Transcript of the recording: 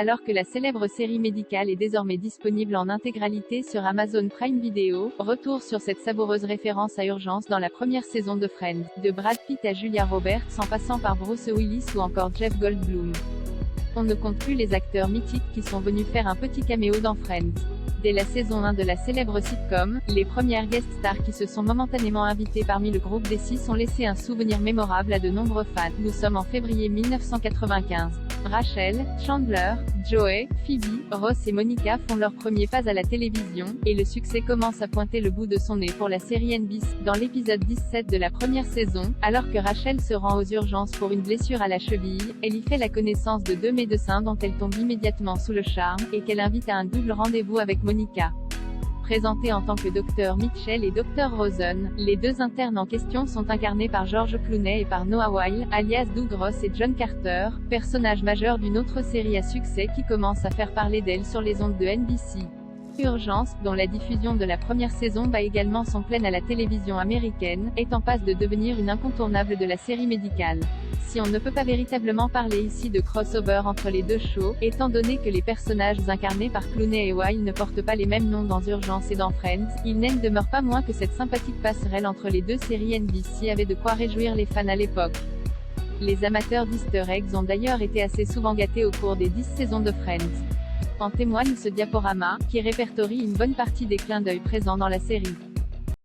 Alors que la célèbre série médicale est désormais disponible en intégralité sur Amazon Prime Video, retour sur cette savoureuse référence à Urgence dans la première saison de Friends, de Brad Pitt à Julia Roberts en passant par Bruce Willis ou encore Jeff Goldblum. On ne compte plus les acteurs mythiques qui sont venus faire un petit caméo dans Friends. Dès la saison 1 de la célèbre sitcom, les premières guest stars qui se sont momentanément invitées parmi le groupe des 6 ont laissé un souvenir mémorable à de nombreux fans. Nous sommes en février 1995. Rachel, Chandler, Joey, Phoebe, Ross et Monica font leur premier pas à la télévision, et le succès commence à pointer le bout de son nez pour la série NBC. Dans l'épisode 17 de la première saison, alors que Rachel se rend aux urgences pour une blessure à la cheville, elle y fait la connaissance de deux médecins dont elle tombe immédiatement sous le charme, et qu'elle invite à un double rendez-vous avec Monica. Présentés en tant que Dr Mitchell et Dr Rosen, les deux internes en question sont incarnés par George Clooney et par Noah Wyle, alias Doug Ross et John Carter, personnages majeurs d'une autre série à succès qui commence à faire parler d'elle sur les ondes de NBC. Urgence, dont la diffusion de la première saison bat également son plein à la télévision américaine, est en passe de devenir une incontournable de la série médicale. Si on ne peut pas véritablement parler ici de crossover entre les deux shows, étant donné que les personnages incarnés par Clooney et Wyle ne portent pas les mêmes noms dans Urgence et dans Friends, il n'en demeure pas moins que cette sympathique passerelle entre les deux séries NBC avait de quoi réjouir les fans à l'époque. Les amateurs d'easter eggs ont d'ailleurs été assez souvent gâtés au cours des 10 saisons de Friends. En témoigne ce diaporama, qui répertorie une bonne partie des clins d'œil présents dans la série.